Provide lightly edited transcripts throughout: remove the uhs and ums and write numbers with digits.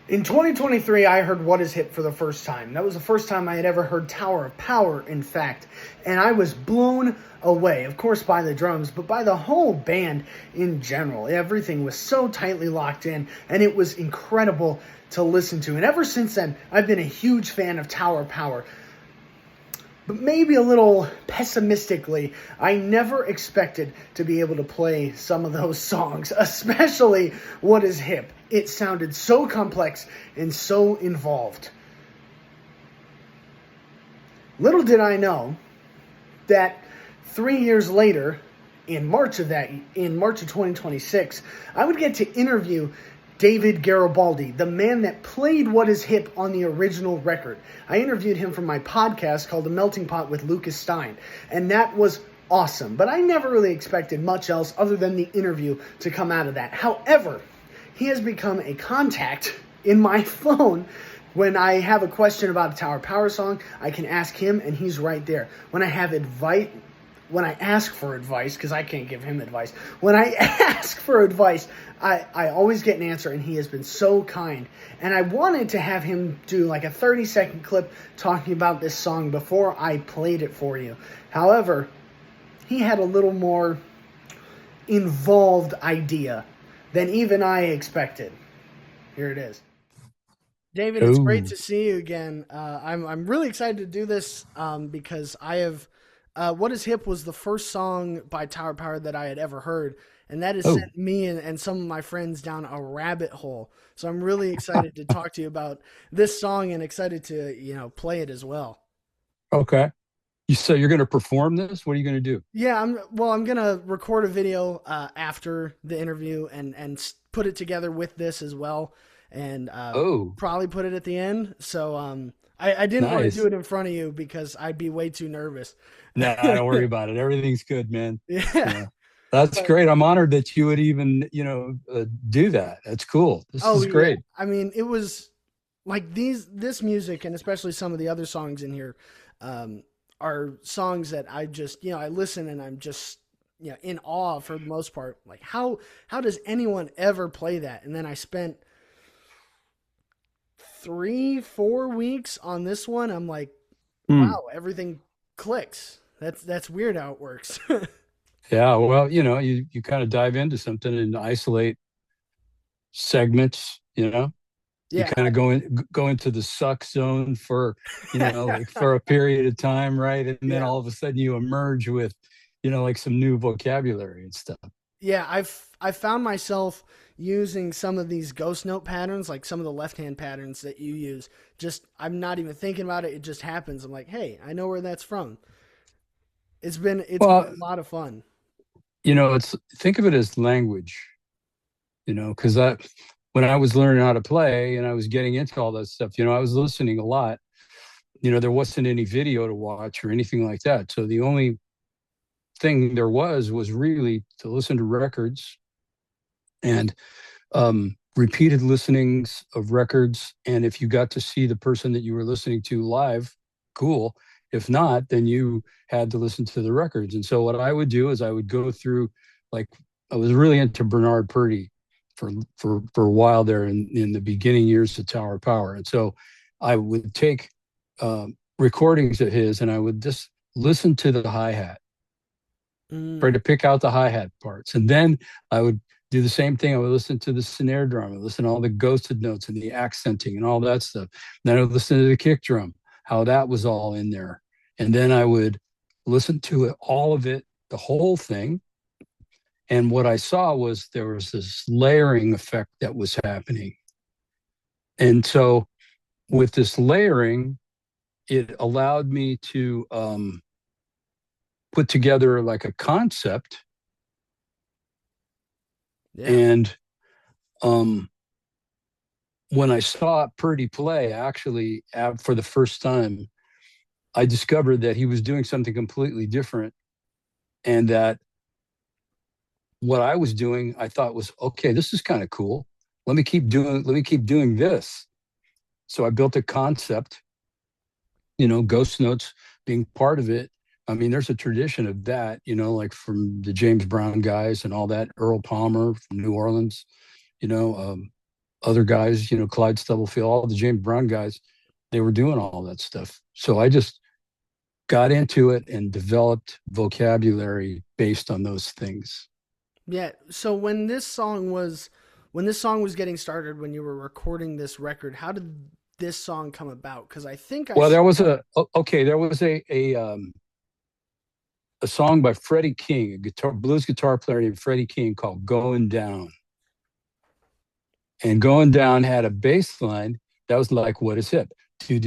In 2023, I heard What Is Hip for the first time. That was the first time I had ever heard Tower of Power, in fact. And I was blown away, of course, by the drums, but by the whole band in general. Everything was so tightly locked in, and it was incredible to listen to. And ever since then, I've been a huge fan of Tower of Power. But maybe a little pessimistically, I never expected to be able to play some of those songs, especially What Is Hip. It sounded so complex and so involved. Little did I know that 3 years later, in March of 2026, I would get to interview David Garibaldi, the man that played What Is Hip on the original record. I interviewed him for my podcast called The Melting Pot with Lucas Stein, and that was awesome. But I never really expected much else other than the interview to come out of that. However, he has become a contact in my phone. When I have a question about a Tower Power song, I can ask him, and he's right there. When I ask for advice, because I can't give him advice, when I ask for advice, I always get an answer, and he has been so kind. And I wanted to have him do like a 30-second clip talking about this song before I played it for you. However, he had a little more involved idea than even I expected. Here it is. David, it's great Oh, to see you again. I'm really excited to do this because I have "What Is Hip" was the first song by Tower Power that I had ever heard, and that has oh, sent me and some of my friends down a rabbit hole. So I'm really excited to talk to you about this song and excited to play it as well. okay. So you're going to perform this? What are you going to do? Yeah, I'm gonna record a video after the interview and put it together with this as well, and Oh, probably put it at the end. So I didn't want to do nice. it in front of you because I'd be way too nervous. Nah, don't worry about it. Everything's good, man. Yeah, Yeah, that's but great. I'm honored that you would even, do that. That's cool. This oh is yeah, great. I mean it was like this music and especially some of the other songs in here um, are songs that I just I listen and I'm just in awe for the most part. Like how does anyone ever play that? And then I spent 3 4 weeks on this one. I'm like, Hmm. wow, everything clicks. That's weird how it works. Yeah, well, you kind of dive into something and isolate segments, you Yeah, kind of go into the suck zone for, like for a period of time, right? And then yeah, all of a sudden you emerge with, like some new vocabulary and stuff. yeah. I found myself using some of these ghost note patterns, like some of the left hand patterns that you use. Just I'm not even thinking about it. It just happens. I'm like, hey, I know where that's from. It's been Well, a lot of fun. it's think of it as language, because when I was learning how to play and I was getting into all that stuff, I was listening a lot. There wasn't any video to watch or anything like that. So the only thing there was really to listen to records and repeated listenings of records. And if you got to see the person that you were listening to live, cool. If not, then you had to listen to the records. And so what I would do is I would go through, like, I was really into Bernard Purdy for a while there in the beginning years of Tower Power. And so I would take recordings of his and I would just listen to the hi-hat, try Mm, to pick out the hi-hat parts. And then I would do the same thing. I would listen to the snare drum, I would listen to all the ghosted notes and the accenting and all that stuff. Then I would listen to the kick drum, how that was all in there. And then I would listen to it, all of it, the whole thing. And what I saw was there was this layering effect that was happening. And so with this layering, it allowed me to put together like a concept. yeah. And um, when I saw Purdy play, actually, for the first time, I discovered that he was doing something completely different, and that what I was doing, I thought was okay. This is kind of cool. Let me keep doing. Let me keep doing this. So I built a concept. Ghost notes being part of it. I mean, there's a tradition of that. Like from the James Brown guys and all that. Earl Palmer from New Orleans. You know, um, other guys, Clyde Stubblefield, all the James Brown guys, they were doing all that stuff. So I just got into it and developed vocabulary based on those things. Yeah. So when this song was getting started, when you were recording this record, how did this song come about? Because I think I Well, there was saw. there was a song by Freddie King, a blues guitar player named Freddie King, called "Going Down." And "Going Down" had a bass line that was like, "What is hip?" Yeah.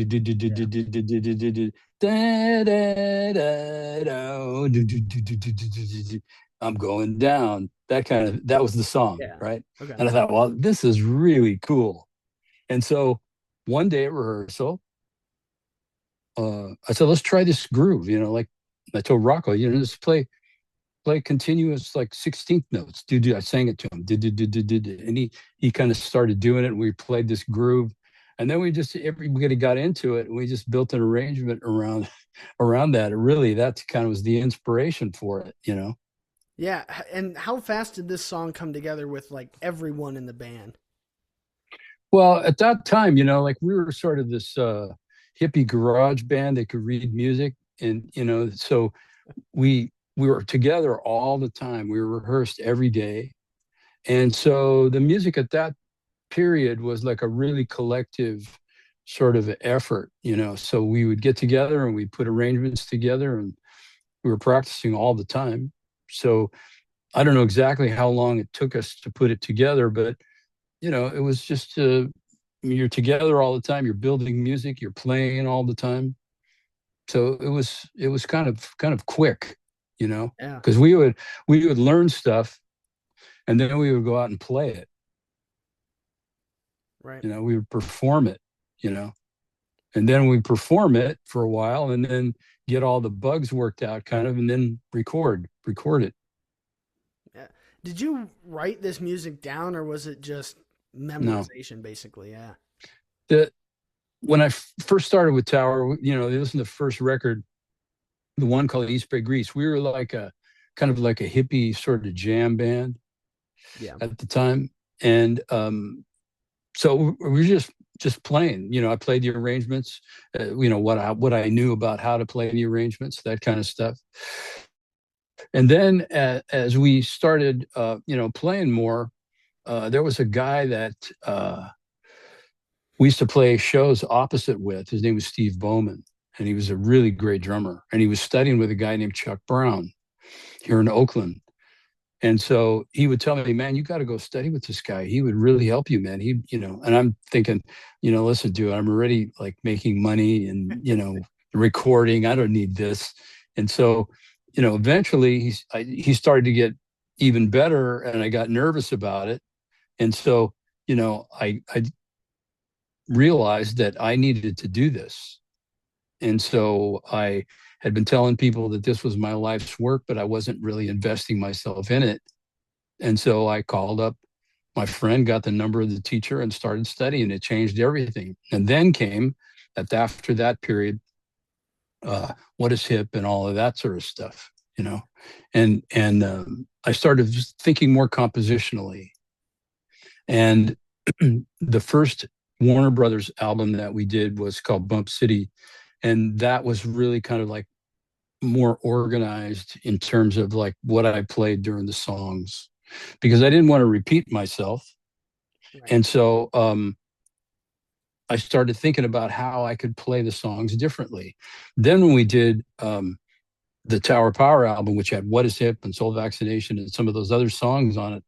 I'm going down. That was the song, Yeah. right? Okay. And I thought, well, this is really cool. And so one day at rehearsal, I said, let's try this groove. Like I told Rocco, just play continuous like 16th notes. I sang it to him. And he kind of started doing it, and we played this groove. And then everybody got into it, and we just built an arrangement around that. And really, that kind of was the inspiration for it. Yeah. And how fast did this song come together with like everyone in the band? Well, at that time, like we were sort of this hippie garage band that could read music, and so we were together all the time. We rehearsed every day, and so the music at that period was like a really collective sort of effort. So we would get together and we put arrangements together, and we were practicing all the time. So I don't know exactly how long it took us to put it together, but it was just you're together all the time. You're building music. You're playing all the time. So it was kind of quick, Yeah. because we would learn stuff, and then we would go out and play it. Right. We would perform it, and then we perform it for a while, and then get all the bugs worked out, kind of, and then record it. Yeah. Did you write this music down or was it just No, memorization basically? Yeah. the when I first started with Tower, this is the first record, the one called East Bay Grease. We were like a kind of like a hippie sort of jam band Yeah. at the time, and so we were just playing. I played the arrangements, what I knew about how to play the arrangements, that kind of stuff. And then as we started, playing more, there was a guy that we used to play shows opposite with. His name was Steve Bowman, and he was a really great drummer. And he was studying with a guy named Chuck Brown here in Oakland. And so he would tell me, man, you got to go study with this guy. He would really help you, man. And I'm thinking, listen, dude, I'm already like making money and, recording. I don't need this. And so, eventually he started to get even better, and I got nervous about it. And so, I realized that I needed to do this. And so I had been telling people that this was my life's work, but I wasn't really investing myself in it. And so I called up my friend, got the number of the teacher, and started studying. It changed everything. And then came after that period, what is hip and all of that sort of stuff. And I started just thinking more compositionally. And the first Warner Brothers album that we did was called Bump City, and that was really kind of like more organized in terms of like what I played during the songs, because I didn't want to repeat myself. Right. And so I started thinking about how I could play the songs differently. Then when we did the Tower Power album, which had What Is Hip and Soul Vaccination and some of those other songs on it,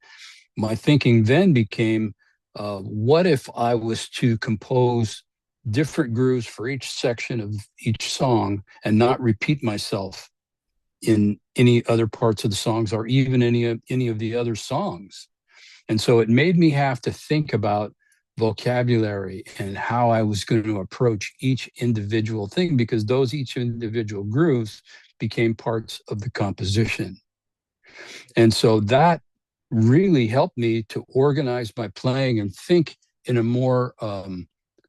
my thinking then became, what if I was to compose different grooves for each section of each song and not repeat myself in any other parts of the songs, or even any of the other songs? And so it made me have to think about vocabulary and how I was going to approach each individual thing, because those each individual grooves became parts of the composition. And so that really helped me to organize my playing and think in a more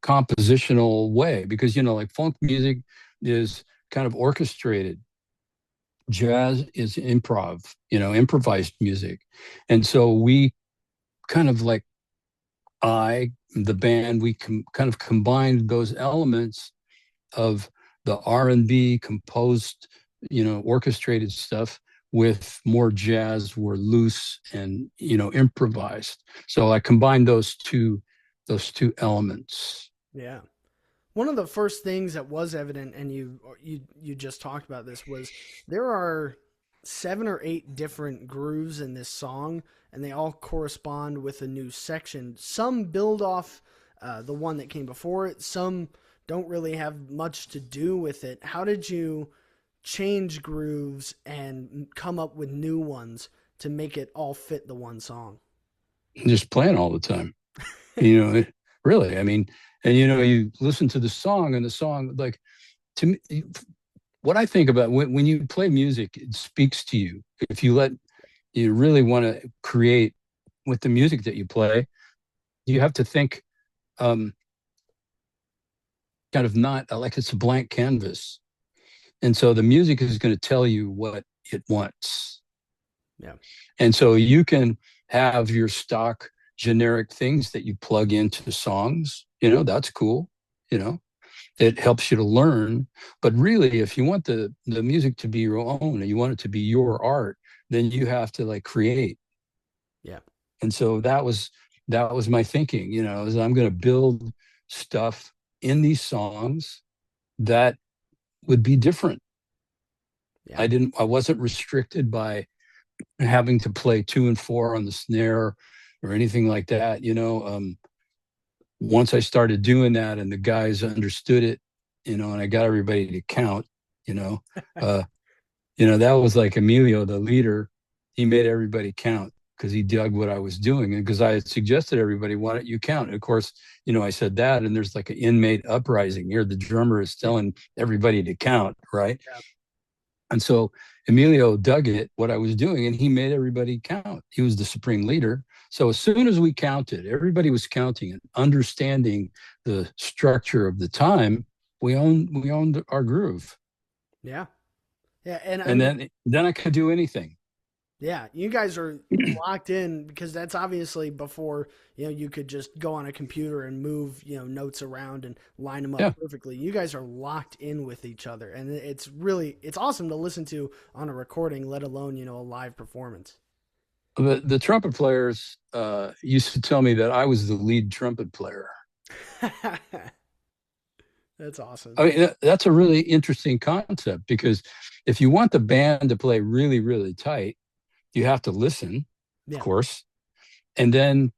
compositional way, because like funk music is kind of orchestrated, jazz is improvised music. And so we kind of like the band, we kind of combined those elements of the R&B composed, orchestrated stuff with more jazz, were loose and improvised. So I combined those two elements. Yeah. One of the first things that was evident, and you just talked about this, was there are 7 or 8 different grooves in this song, and they all correspond with a new section. Some build off the one that came before it. Some don't really have much to do with it. How did you change grooves and come up with new ones to make it all fit the one song? Just playing all the time. Really, I mean, and you listen to the song, and the song, like, to me, what I think about when you play music, it speaks to you. If you really want to create with the music that you play, you have to think, um, kind of, not like it's a blank canvas. And so the music is going to tell you what it wants. Yeah. And so you can have your stock generic things that you plug into the songs. That's cool. You know, it helps you to learn. But really, if you want the music to be your own and you want it to be your art, then you have to, like, create. Yeah. And so that was my thinking, is I'm going to build stuff in these songs that would be different. Yeah. I wasn't restricted by having to play 2 and 4 on the snare or anything like that. Once I started doing that and the guys understood it, and I got everybody to count, you know, uh, that was like Emilio, the leader. He made everybody count because he dug what I was doing. And because I had suggested everybody, why don't you count? And of course, I said that, and there's like an inmate uprising here. The drummer is telling everybody to count, right? Yeah. And so Emilio dug it, what I was doing, and he made everybody count. He was the supreme leader. So as soon as we counted, everybody was counting and understanding the structure of the time. We owned our groove, Yeah. Yeah. And I and mean, then I could do anything. yeah, you guys are locked in because that's obviously before, you could just go on a computer and move, notes around and line them up Yeah, perfectly. You guys are locked in with each other, and it's awesome to listen to on a recording, let alone, a live performance. the trumpet players used to tell me that I was the lead trumpet player. That's awesome. I mean, that's a really interesting concept, because if you want the band to play really, really tight, you have to listen, of Yeah. course. And then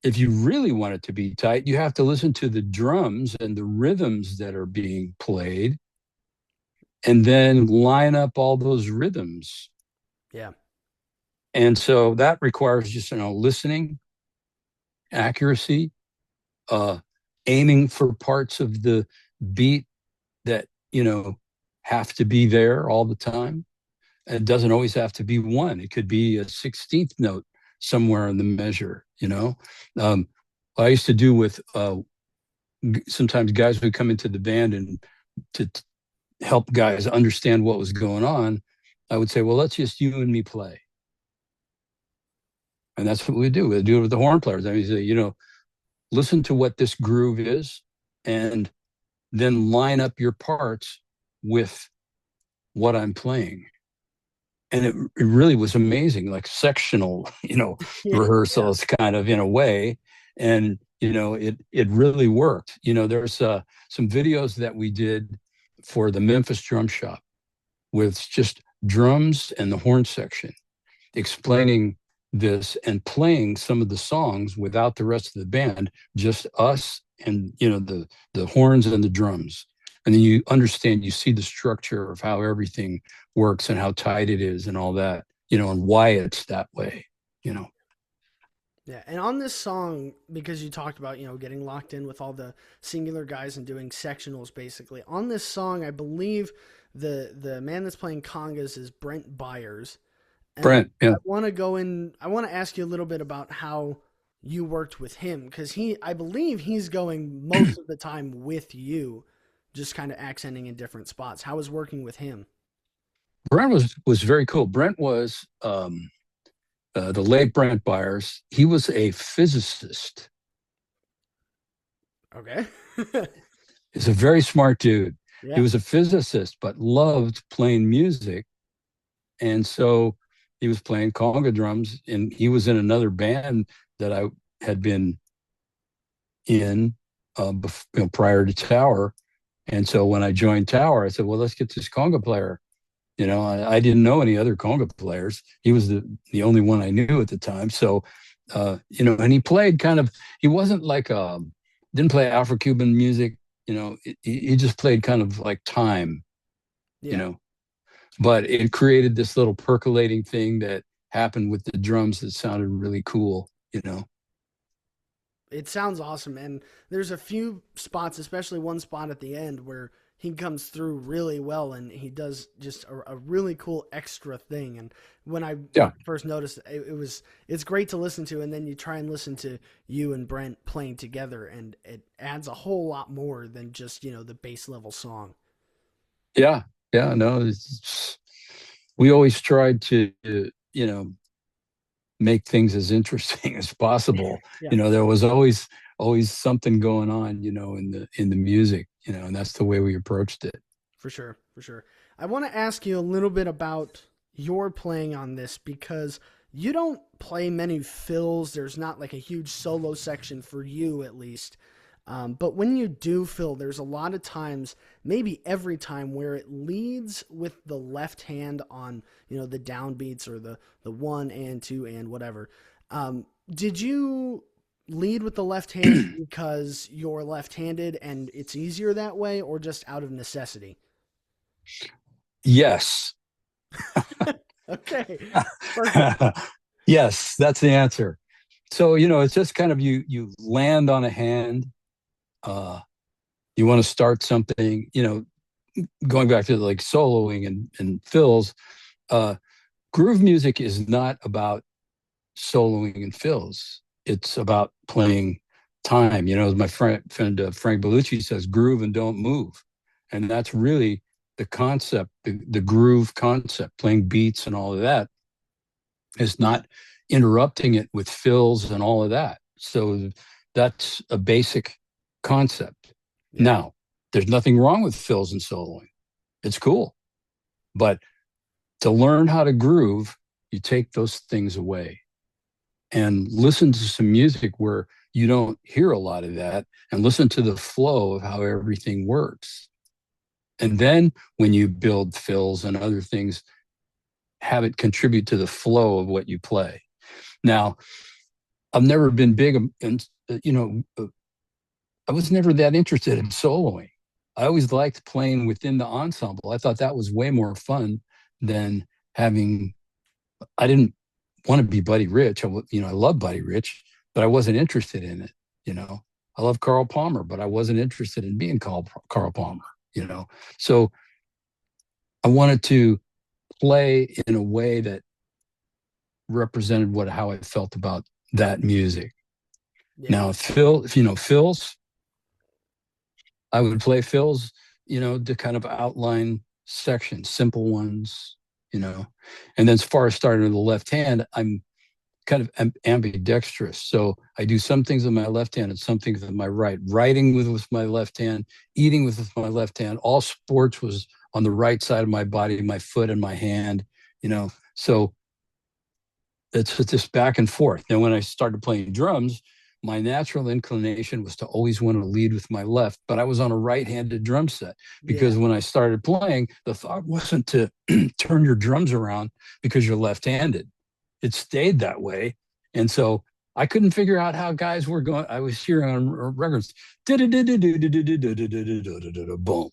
if you really want it to be tight, you have to listen to the drums and the rhythms that are being played, and then line up all those rhythms. Yeah. And so that requires just, listening, accuracy, uh, aiming for parts of the beat that, have to be there all the time. It doesn't always have to be one. It could be a 16th note somewhere in the measure. Um, I used to do with sometimes guys would come into the band, and to help guys understand what was going on, I would say, well, let's just you and me play. And that's what we do. We do it with the horn players. I mean, say, listen to what this groove is, and then line up your parts with what I'm playing. And it really was amazing, like sectional, Yeah. Yeah. rehearsals, kind of, in a way. And, it really worked. There's some videos that we did for the Memphis Drum Shop with just drums and the horn section, explaining this and playing some of the songs without the rest of the band, just us and, the horns and the drums. And then you understand, you see the structure of how everything works and how tight it is and all that, and why it's that way, you know. Yeah, and on this song, because you talked about, getting locked in with all the singular guys and doing sectionals basically. On this song, I believe the man that's playing congas is Brent Byers. And Brent, I yeah. want to go in, I want to ask you a little bit about how you worked with him, because I believe he's going most of the time with you, just kind of accenting in different spots. How was working with him? Brent was very cool. Brent was the late Brent Byers. He was a physicist, Okay. He's a very smart dude. He Yeah. was a physicist, but loved playing music. And so he was playing conga drums, and he was in another band that I had been in prior to Tower. And so when I joined Tower, I said, well, let's get this conga player. I didn't know any other conga players. He was the only one I knew at the time. So, and he played he wasn't didn't play Afro-Cuban music. He just played kind of like time, you Yeah. know, but it created this little percolating thing that happened with the drums that sounded really cool. It sounds awesome. And there's a few spots, especially one spot at the end where he comes through really well and he does just a really cool extra thing. And when I Yeah. first noticed it's great to listen to. And then you try and listen to you and Brent playing together and it adds a whole lot more than just, the base level song. Yeah. Yeah. No, we always tried to, make things as interesting as possible. Yeah. There was always something going on, in the music, and that's the way we approached it. For sure, for sure. I want to ask you a little bit about your playing on this because you don't play many fills. There's not like a huge solo section for you, at least. But when you do fill, there's a lot of times, maybe every time, where it leads with the left hand on, the downbeats or the one and two and whatever. Did you lead with the left hand because you're left-handed and it's easier that way, or just out of necessity? Yes. Okay, perfect. Yes, that's the answer. So, it's just kind of you land on a hand, uh you want to start something, going back to like soloing and fills. uh Groove music is not about soloing and fills. It's about playing time. As my friend Frank Bellucci says, groove and don't move. And that's really the concept, the groove concept, playing beats and all of that is not interrupting it with fills and all of that. So that's a basic concept. Yeah, Now, there's nothing wrong with fills and soloing. It's cool. But to learn how to groove, you take those things away and listen to some music where you don't hear a lot of that and listen to the flow of how everything works. And then when you build fills and other things, have it contribute to the flow of what you play. Now, I've never been big in, I was never that interested in soloing. I always liked playing within the ensemble. I thought that was way more fun than having, I didn't want to be Buddy Rich. I love Buddy Rich, but I wasn't interested in it. You know, I love Carl Palmer, but I wasn't interested in being Carl Palmer. So I wanted to play in a way that represented how I felt about that music. yeah, Now, if fills, I would play fills, to kind of outline sections, simple ones, and then as far as starting with the left hand, I'm kind of ambidextrous. So I do some things with my left hand and some things with my right. Writing with my left hand, eating with my left hand. All sports was on the right side of my body, my foot and my hand. So it's just back and forth. Then when I started playing drums, my natural inclination was to always want to lead with my left, but I was on a right-handed drum set yeah, because when I started playing, the thought wasn't to turn your drums around because you're left-handed. It stayed that way. And so I couldn't figure out how guys were going. I was hearing on records, boom,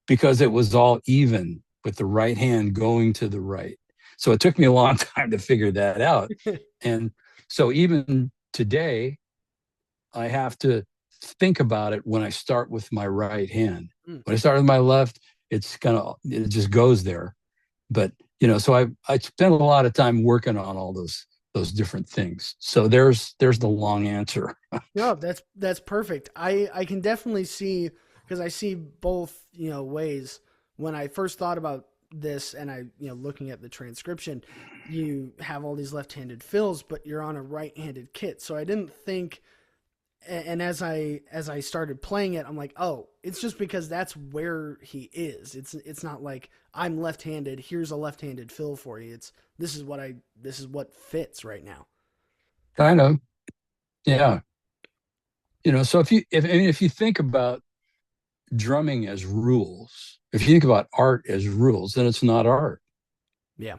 because it was all even with the right hand going to the right. So it took me a long time to figure that out. And so even today, I have to think about it when I start with my right hand. mm, When I start with my left, it just goes there. But so I spent a lot of time working on all those different things. So there's the long answer. no, that's perfect. I can definitely see because I see both ways. When I first thought about this, and I looking at the transcription, you have all these left-handed fills, but you're on a right-handed kit. So I didn't think and as I started playing it, I'm like, oh, it's just because that's where he is. It's not like I'm left-handed. Here's a left-handed fill for you. It's this is what fits right now. Kind of. Yeah. So if you think about drumming as rules, if you think about art as rules, then it's not art. Yeah.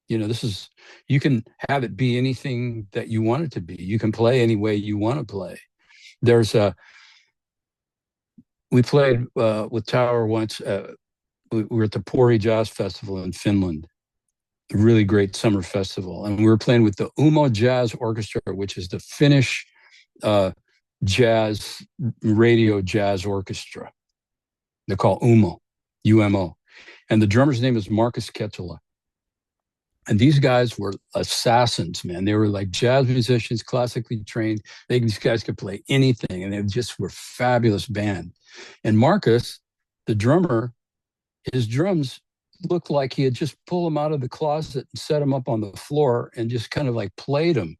This is, you can have it be anything that you want it to be. You can play any way you want to play. There's a, we played with Tower once. We were at the Pori Jazz Festival in Finland, a really great summer festival. And we were playing with the Umo Jazz Orchestra, which is the Finnish uh, jazz, radio jazz orchestra. They're called Umo, UMO. And the drummer's name is Marcus Ketula. And these guys were assassins, man. They were like jazz musicians, classically trained. These guys could play anything, and they just were fabulous band. And Marcus, the drummer, his drums looked like he had just pulled them out of the closet and set them up on the floor and just kind of like played them.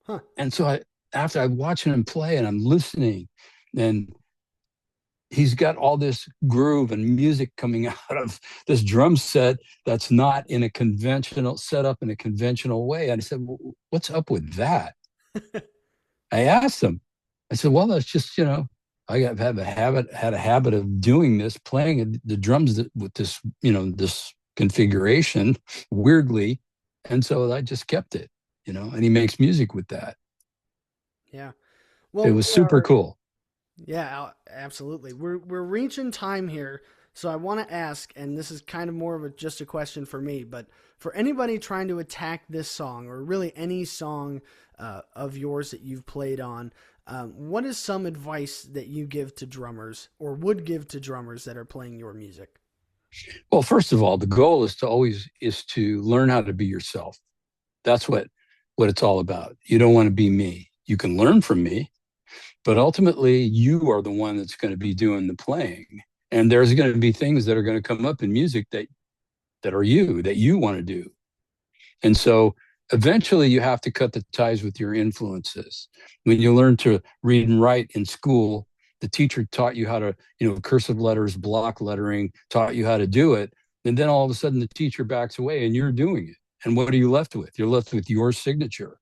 Huh. And so after I'm watching him play and I'm listening, and he's got all this groove and music coming out of this drum set that's not in a conventional set up in a conventional way. And I said, well, what's up with that? I asked him. I said, well, that's just, I had a habit of doing this, playing the drums with this, this configuration weirdly. And so I just kept it, and he makes music with that. Yeah. It Well, was super cool. yeah, absolutely. We're reaching time here, so I want to ask, and this is kind of more of just a question for me, but for anybody trying to attack this song or really any song of yours that you've played on, what is some advice that you give to drummers or would give to drummers that are playing your music? Well, first of all, the goal is to learn how to be yourself. That's what it's all about. You don't want to be me. You can learn from me, but ultimately you are the one that's going to be doing the playing. And there's going to be things that are going to come up in music that are that you want to do. And so eventually you have to cut the ties with your influences. When you learn to read and write in school, the teacher taught you how to, cursive letters, block lettering, taught you how to do it. And then all of a sudden the teacher backs away and you're doing it. And what are you left with? You're left with your signature.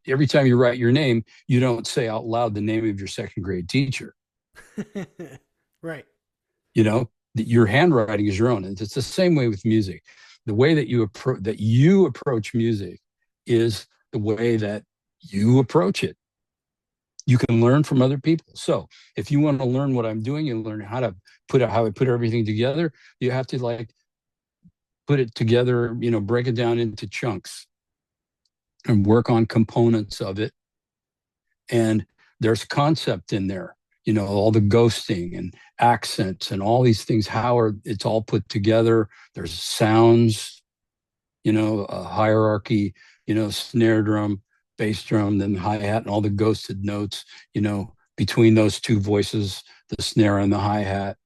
Every time you write your name, you don't say out loud the name of your second grade teacher. Right. Your handwriting is your own. And it's the same way with music. The way that you approach music is the way that you approach it. You can learn from other people. So if you want to learn what I'm doing, you learn how I put everything together. You have to like put it together, break it down into chunks and work on components of it. And there's concept in there, all the ghosting and accents and all these things, it's all put together. There's sounds, a hierarchy, snare drum, bass drum, then hi-hat and all the ghosted notes, between those two voices, the snare and the hi-hat.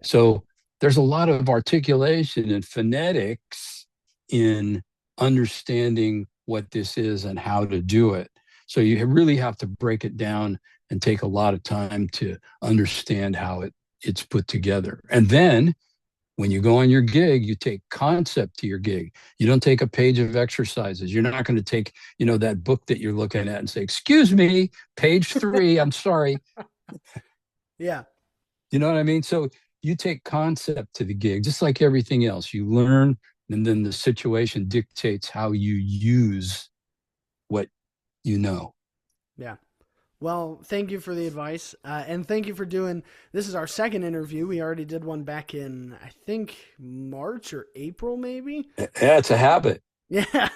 So there's a lot of articulation and phonetics in understanding what this is and how to do it. So you really have to break it down and take a lot of time to understand how it's put together. And then when you go on your gig, you take concept to your gig. You don't take a page of exercises. You're not going to take, that book that you're looking at and say, excuse me, page 3, I'm sorry. Yeah. You know what I mean? So you take concept to the gig, just like everything else. You learn, and then the situation dictates how you use what you know. Yeah. Well, thank you for the advice. And thank you for this is our second interview. We already did one back in, I think, March or April, maybe. Yeah, it's a habit. Yeah.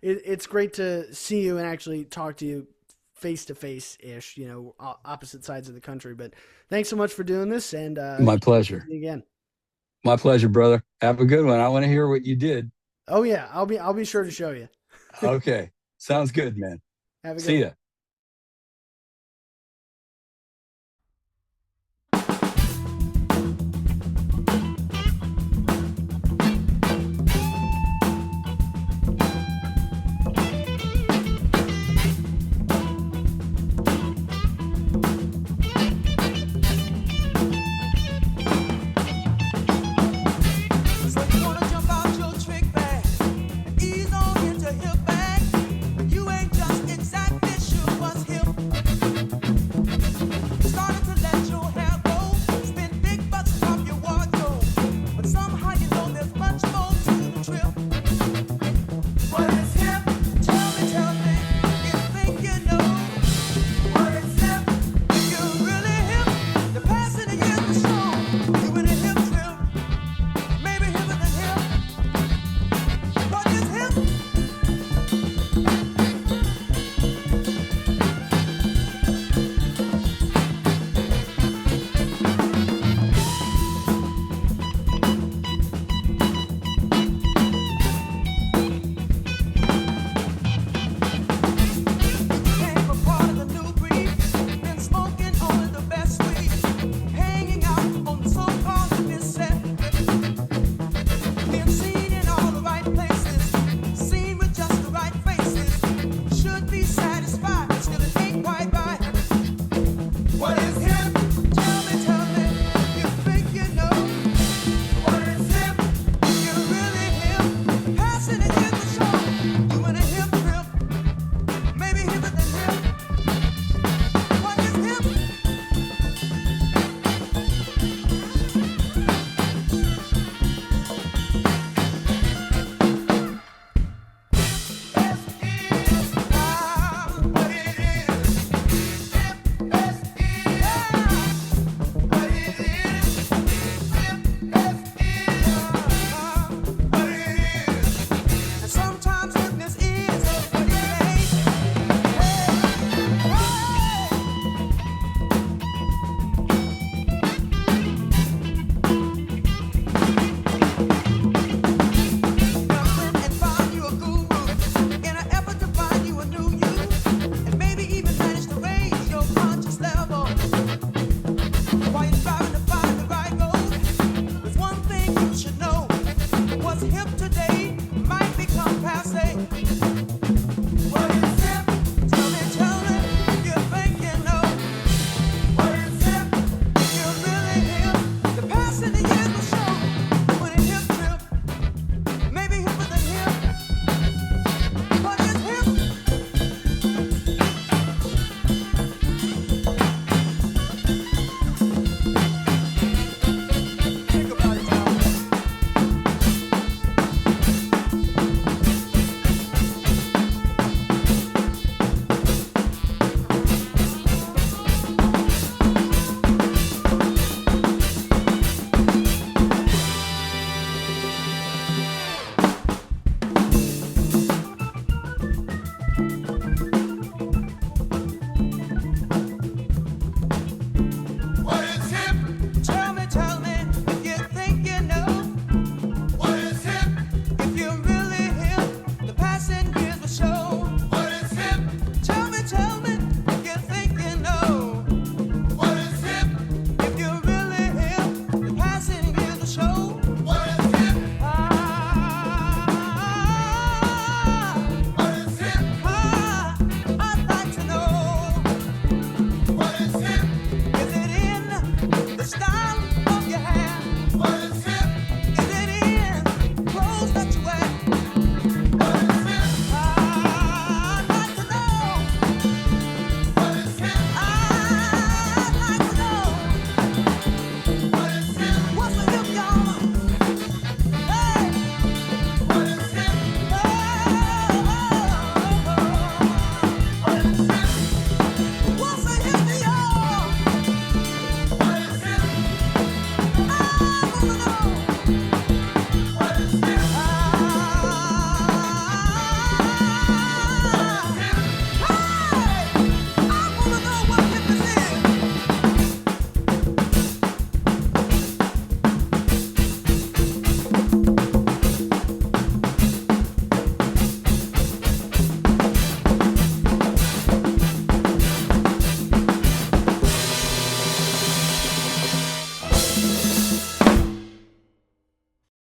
It's great to see you and actually talk to you face to face ish, opposite sides of the country. But thanks so much for doing this. And my pleasure. Again. My pleasure, brother. Have a good one. I want to hear what you did. Oh yeah, I'll be sure to show you. Okay. Sounds good, man. Have a good See ya.